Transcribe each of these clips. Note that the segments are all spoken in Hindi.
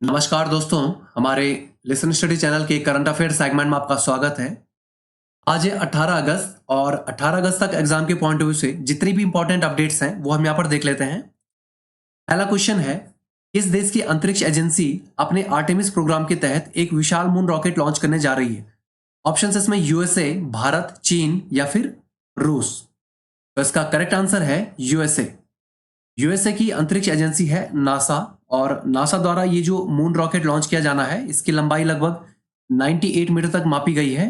नमस्कार दोस्तों, हमारे लिसन स्टडी चैनल के करंट अफेयर सेगमेंट में आपका स्वागत है। आज है 18 अगस्त और 18 अगस्त तक एग्जाम के पॉइंट ऑफ व्यू से जितनी भी इंपॉर्टेंट अपडेट्स हैं वो हम यहाँ पर देख लेते हैं। पहला क्वेश्चन है, किस देश की अंतरिक्ष एजेंसी अपने आर्टेमिस प्रोग्राम के तहत एक विशाल मून रॉकेट लॉन्च करने जा रही है? ऑप्शन इसमें यूएसए, भारत, चीन या फिर रूस। तो इसका करेक्ट आंसर है यूएसए। यूएसए की अंतरिक्ष एजेंसी है नासा और नासा द्वारा ये जो मून रॉकेट लॉन्च किया जाना है इसकी लंबाई लगभग 98 मीटर तक मापी गई है।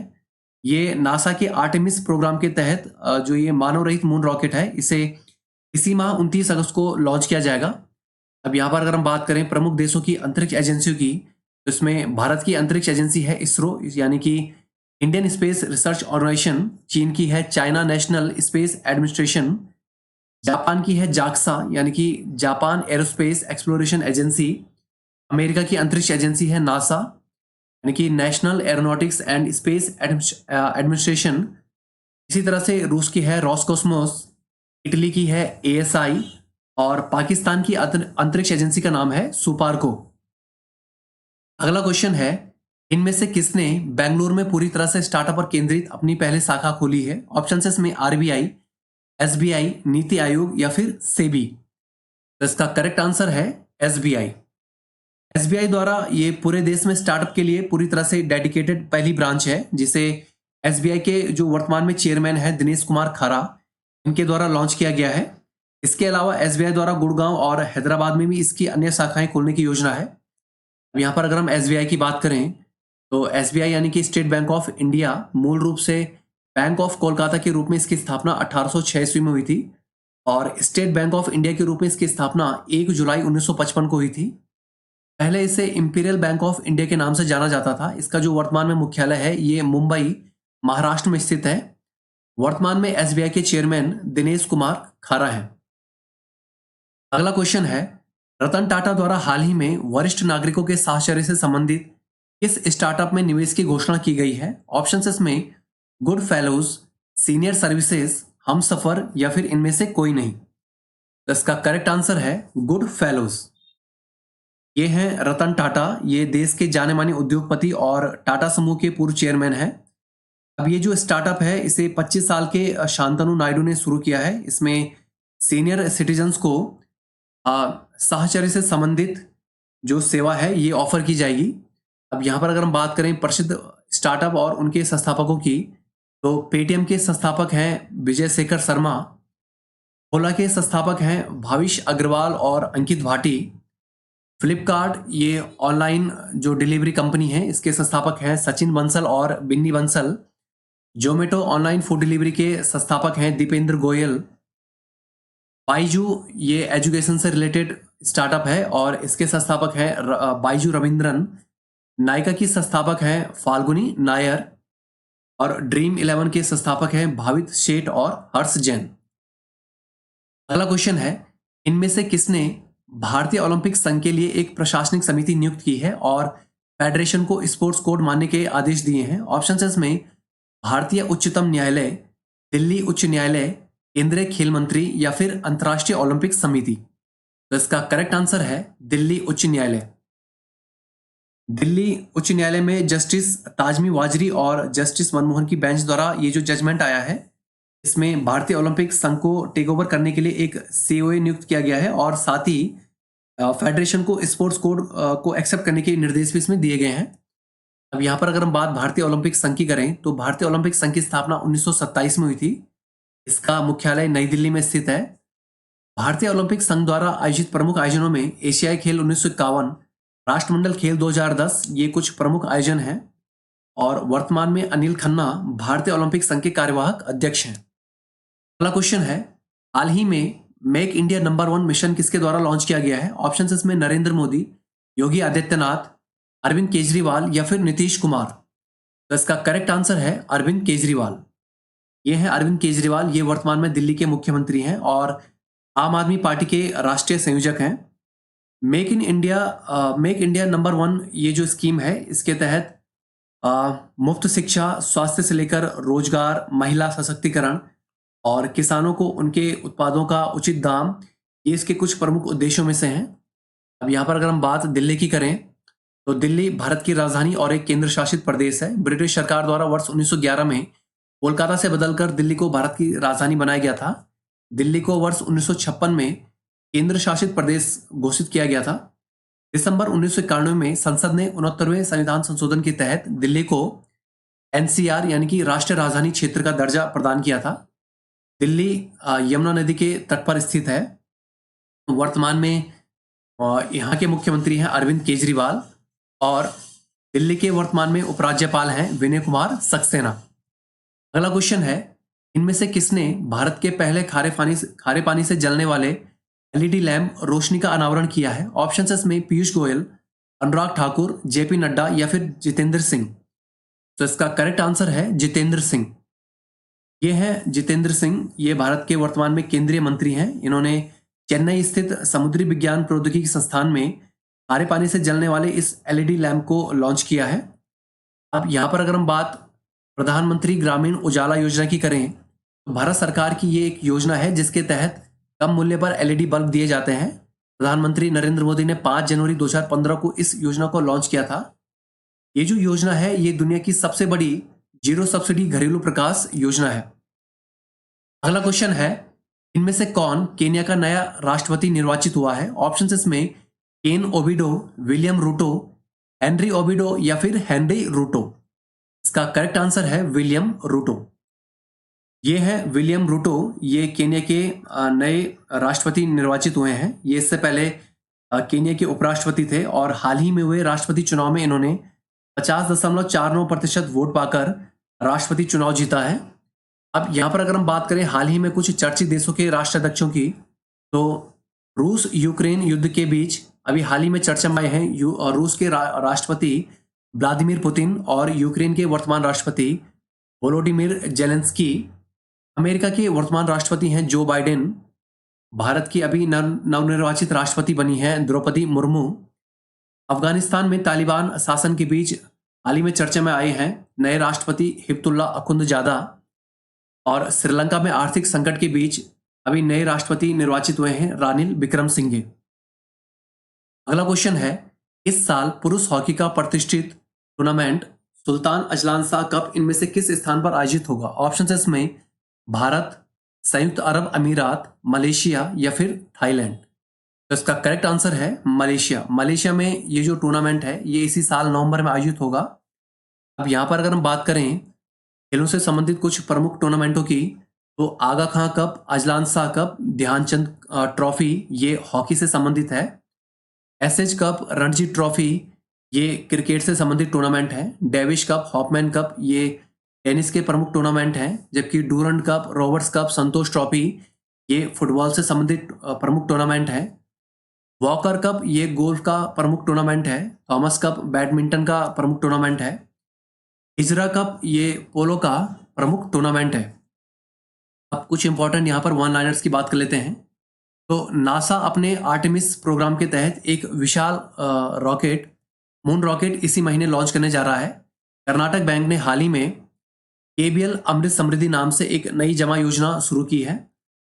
ये नासा के आर्टेमिस प्रोग्राम के तहत जो ये मानव रहित मून रॉकेट है इसे इसी माह 29 अगस्त को लॉन्च किया जाएगा। अब यहाँ पर अगर हम बात करें प्रमुख देशों की अंतरिक्ष एजेंसियों की, तो इसमें भारत की अंतरिक्ष एजेंसी है इसरो यानी कि इंडियन स्पेस रिसर्च ऑर्गेनाइजेशन, चीन की है China national space administration, Japan की है जाक्सा यानी कि Japan aerospace exploration agency, America की अंतरिक्ष एजेंसी है नासा यानी कि national aeronautics and space administration, इसी तरह से रूस की है रॉसकॉस्मोस, इटली की है एएसआई और पाकिस्तान की अंतरिक्ष एजेंसी का नाम है सुपारको। अगला क्वेश्चन है, इनमें से किसने बेंगलुरु में पूरी तरह से स्टार्टअप पर केंद्रित अपनी पहली शाखा खोली है? ऑप्शन है इसमें आरबीआई, एसबीआई, नीति आयोग या फिर सेबी। तो इसका करेक्ट आंसर है एसबीआई। एसबीआई द्वारा ये पूरे देश में स्टार्टअप के लिए पूरी तरह से डेडिकेटेड पहली ब्रांच है, जिसे एसबीआई के जो वर्तमान में चेयरमैन है दिनेश कुमार खारा, इनके द्वारा लॉन्च किया गया है। इसके अलावा एसबीआई द्वारा गुड़गांव और हैदराबाद में भी इसकी अन्य शाखाएं खोलने की योजना है। अब यहाँ पर अगर हम एसबीआई की बात करें तो एसबीआई यानी कि स्टेट बैंक ऑफ इंडिया मूल रूप से बैंक ऑफ कोलकाता के रूप में इसकी स्थापना 1806 ईस्वी में हुई थी और स्टेट बैंक ऑफ इंडिया के रूप में इसकी स्थापना 1 जुलाई 1955 को हुई थी। पहले इसे इंपीरियल बैंक ऑफ इंडिया के नाम से जाना जाता था। इसका जो वर्तमान में मुख्यालय है ये मुंबई, महाराष्ट्र में स्थित है। वर्तमान में एसबीआई के चेयरमैन दिनेश कुमार खारा हैं। अगला क्वेश्चन है, रतन टाटा द्वारा हाल ही में वरिष्ठ नागरिकों के साहचर्य से संबंधित किस स्टार्टअप में निवेश की घोषणा की गई है? ऑप्शन इसमें गुड फेलोज, सीनियर सर्विसेज, हम सफर या फिर इनमें से कोई नहीं। तो इसका करेक्ट आंसर है गुड फेलोज। ये हैं रतन टाटा, ये देश के जाने माने उद्योगपति और टाटा समूह के पूर्व चेयरमैन हैं। अब ये जो स्टार्टअप है इसे 25 साल के शांतनु नायडू ने शुरू किया है। इसमें सीनियर सिटीजन्स को साहचर्य से संबंधित जो सेवा है ये ऑफर की जाएगी। अब यहाँ पर अगर हम बात करें प्रसिद्ध स्टार्टअप और उनके संस्थापकों की, तो पेटीएम के संस्थापक हैं विजय शेखर शर्मा, ओला के संस्थापक हैं भाविश अग्रवाल और अंकित भाटी, फ्लिपकार्ट ये ऑनलाइन जो डिलीवरी कंपनी है इसके संस्थापक हैं सचिन बंसल और Binny Bansal, Zomato online food delivery के संस्थापक हैं दीपेंद्र गोयल, बाइजू ये एजुकेशन से रिलेटेड स्टार्टअप है और इसके संस्थापक हैं बाइजू रविंद्रन, नायका की संस्थापक हैं फाल्गुनी नायर और ड्रीम 11 के संस्थापक हैं भावित शेठ और हर्ष जैन। अगला क्वेश्चन है, इनमें से किसने भारतीय ओलंपिक संघ के लिए एक प्रशासनिक समिति नियुक्त की है और फेडरेशन को स्पोर्ट्स कोड मानने के आदेश दिए हैं? ऑप्शन इसमें भारतीय उच्चतम न्यायालय, दिल्ली उच्च न्यायालय, केंद्रीय खेल मंत्री या फिर अंतर्राष्ट्रीय ओलंपिक समिति। तो इसका करेक्ट आंसर है दिल्ली उच्च न्यायालय। दिल्ली उच्च न्यायालय में जस्टिस ताजमी वाजरी और जस्टिस मनमोहन की बेंच द्वारा ये जो जजमेंट आया है इसमें भारतीय ओलंपिक संघ को टेक ओवर करने के लिए एक सीओए नियुक्त किया गया है और साथ ही फेडरेशन को स्पोर्ट्स कोड को एक्सेप्ट करने के निर्देश भी इसमें दिए गए हैं। अब यहाँ पर अगर हम बात भारतीय ओलंपिक संघ की करें तो भारतीय ओलंपिक संघ की स्थापना 1927 में हुई थी। इसका मुख्यालय नई दिल्ली में स्थित है। भारतीय ओलंपिक संघ द्वारा आयोजित प्रमुख आयोजनों में एशियाई खेल 1951, राष्ट्रमंडल खेल 2010 ये कुछ प्रमुख आयोजन हैं और वर्तमान में अनिल खन्ना भारतीय ओलंपिक संघ के कार्यवाहक अध्यक्ष हैं। अगला क्वेश्चन है, हाल ही में मेक इंडिया नंबर 1 मिशन किसके द्वारा लॉन्च किया गया है? ऑप्शन इसमें नरेंद्र मोदी, योगी आदित्यनाथ, अरविंद केजरीवाल या फिर नीतीश कुमार। तो इसका करेक्ट आंसर है अरविंद केजरीवाल। ये है अरविंद केजरीवाल, ये वर्तमान में दिल्ली के मुख्यमंत्री हैं और आम आदमी पार्टी के राष्ट्रीय संयोजक हैं। मेक इंडिया नंबर 1 ये जो स्कीम है इसके तहत मुफ्त शिक्षा, स्वास्थ्य से लेकर रोजगार, महिला सशक्तिकरण और किसानों को उनके उत्पादों का उचित दाम, ये इसके कुछ प्रमुख उद्देश्यों में से हैं। अब यहाँ पर अगर हम बात दिल्ली की करें तो दिल्ली भारत की राजधानी और एक केंद्र शासित प्रदेश है। ब्रिटिश सरकार द्वारा वर्ष 1911 में कोलकाता से बदलकर दिल्ली को भारत की राजधानी बनाया गया था। दिल्ली को वर्ष 1956 में केंद्र शासित प्रदेश घोषित किया गया था। दिसंबर 1991 में संसद ने 69वें संविधान संशोधन के तहत दिल्ली को एनसीआर यानी कि राष्ट्रीय राजधानी क्षेत्र का दर्जा प्रदान किया था। दिल्ली यमुना नदी के तट पर स्थित है। वर्तमान में यहाँ के मुख्यमंत्री हैं अरविंद केजरीवाल और दिल्ली के वर्तमान में उपराज्यपाल हैं विनय कुमार सक्सेना। अगला क्वेश्चन है, इनमें से किसने भारत के पहले खारे पानी से जलने वाले एलईडी लैंप रोशनी का अनावरण किया है? ऑप्शन इसमें पीयूष गोयल, अनुराग ठाकुर, जेपी नड्डा या फिर जितेंद्र सिंह। तो इसका करेक्ट आंसर है जितेंद्र सिंह। ये है जितेंद्र सिंह, ये भारत के वर्तमान में केंद्रीय मंत्री हैं। इन्होंने चेन्नई स्थित समुद्री विज्ञान प्रौद्योगिकी संस्थान में खारे पानी से जलने वाले इस एलईडी लैंप को लॉन्च किया है। अब यहाँ पर अगर हम बात प्रधानमंत्री ग्रामीण उजाला योजना की करें तो भारत सरकार की ये एक योजना है जिसके तहत कम मूल्य पर एलईडी बल्ब दिए जाते हैं। प्रधानमंत्री नरेंद्र मोदी ने 5 जनवरी 2015 को इस योजना को लॉन्च किया था। ये जो योजना है ये दुनिया की सबसे बड़ी जीरो सब्सिडी घरेलू प्रकाश योजना है। अगला क्वेश्चन है, इनमें से कौन केन्या का नया राष्ट्रपति निर्वाचित हुआ है? ऑप्शन इसमें केन ओबिडो, विलियम रूटो, हेनरी ओबिडो या फिर हेनरी रूटो। इसका करेक्ट आंसर है विलियम रूटो। ये है विलियम रूटो, ये केन्या के नए राष्ट्रपति निर्वाचित हुए हैं। ये इससे पहले केन्या के उपराष्ट्रपति थे और हाल ही में हुए राष्ट्रपति चुनाव में इन्होंने 50.49% वोट पाकर राष्ट्रपति चुनाव जीता है। अब यहाँ पर अगर हम बात करें हाल ही में कुछ चर्चित देशों के राष्ट्राध्यक्षों की, तो रूस यूक्रेन युद्ध के बीच अभी हाल ही में चर्चा में आए हैं रूस के राष्ट्रपति व्लादिमीर पुतिन और यूक्रेन के वर्तमान राष्ट्रपति वोलोडिमिर जेलेंस्की। अमेरिका के वर्तमान राष्ट्रपति हैं जो बाइडेन। भारत की अभी नवनिर्वाचित राष्ट्रपति बनी है द्रौपदी मुर्मू। अफगानिस्तान में तालिबान शासन के बीच हाल ही में चर्चा में आए हैं नए राष्ट्रपति हिब्बतुल्लाह अखुंदजादा। और श्रीलंका में आर्थिक संकट के बीच अभी नए राष्ट्रपति निर्वाचित हुए हैं रानिल विक्रमसिंघे। अगला क्वेश्चन है, इस साल पुरुष हॉकी का प्रतिष्ठित tournament Sultan Azlan Shah cup इनमें से किस स्थान पर आयोजित होगा? ऑप्शन इसमें भारत, संयुक्त अरब अमीरात, मलेशिया या फिर थाईलैंड। तो इसका करेक्ट आंसर है मलेशिया। मलेशिया में ये जो टूर्नामेंट है ये इसी साल नवंबर में आयोजित होगा। अब यहाँ पर अगर हम बात करें खेलों से संबंधित कुछ प्रमुख टूर्नामेंटों की, तो Aga Khan cup, Azlan Shah cup, Dhyanchand trophy ये हॉकी से संबंधित है। एसएच कप, रणजी ट्रॉफी ये क्रिकेट से संबंधित टूर्नामेंट है। डेविश कप, हॉपमैन कप ये टेनिस के प्रमुख टूर्नामेंट हैं। जबकि Durand cup, Roberts cup, Santosh trophy ये फुटबॉल से संबंधित प्रमुख टूर्नामेंट है। वॉकर कप ये गोल्फ का प्रमुख टूर्नामेंट है। थॉमस कप बैडमिंटन का प्रमुख टूर्नामेंट है। इजरा कप ये पोलो का प्रमुख टूर्नामेंट है। अब कुछ इंपॉर्टेंट यहाँ पर वन लाइनर्स की बात कर लेते हैं। तो नासा अपने आर्टेमिस प्रोग्राम के तहत एक विशाल रॉकेट, मून रॉकेट इसी महीने लॉन्च करने जा रहा है। कर्नाटक बैंक ने हाल ही में केबीएल अमृत समृद्धि नाम से एक नई जमा योजना शुरू की है।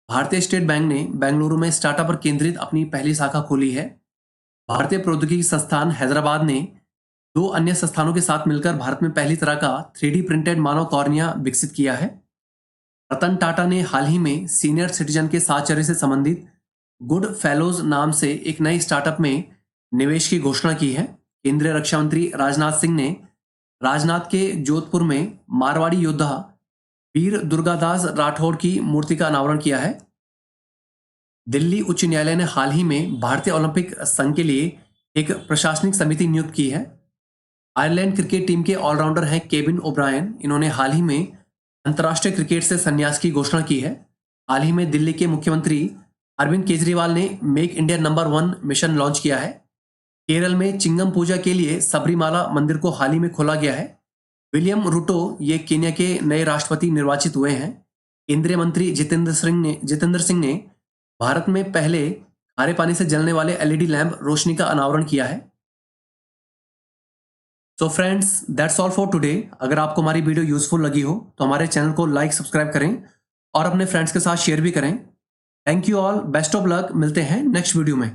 भारतीय स्टेट बैंक ने बेंगलुरु में स्टार्टअप पर केंद्रित अपनी पहली शाखा खोली है। भारतीय प्रौद्योगिकी संस्थान हैदराबाद ने 2 अन्य संस्थानों के साथ मिलकर भारत में पहली तरह का 3D प्रिंटेड मानव कॉर्निया विकसित किया है। रतन टाटा ने हाल ही में सीनियर सिटीजन के साहचर्य से संबंधित गुड फेलोज नाम से एक नई स्टार्टअप में निवेश की घोषणा की है। केंद्रीय रक्षा मंत्री राजनाथ सिंह ने राजनाथ के जोधपुर में मारवाड़ी योद्धा वीर दुर्गादास राठौड़ की मूर्ति का अनावरण किया है। दिल्ली उच्च न्यायालय ने हाल ही में भारतीय ओलंपिक संघ के लिए एक प्रशासनिक समिति नियुक्त की है। आयरलैंड क्रिकेट टीम के ऑलराउंडर हैं केविन ओब्रायन। इन्होंने हाल ही में अंतर्राष्ट्रीय क्रिकेट से संन्यास की घोषणा की है। हाल ही में दिल्ली के मुख्यमंत्री अरविंद केजरीवाल ने make India number 1 mission launch किया है। केरल में चिंगम पूजा के लिए सबरीमाला मंदिर को हाल ही में खोला गया है। विलियम रूटो ये केन्या के नए राष्ट्रपति निर्वाचित हुए हैं। केंद्रीय मंत्री जितेंद्र सिंह ने भारत में पहले खारे पानी से जलने वाले एलईडी लैंप रोशनी का अनावरण किया है। So friends, that's all for today. अगर आपको हमारी वीडियो यूजफुल लगी हो तो हमारे चैनल को लाइक, सब्सक्राइब करें और अपने फ्रेंड्स के साथ शेयर भी करें। Thank you all, best of luck. मिलते हैं नेक्स्ट वीडियो में।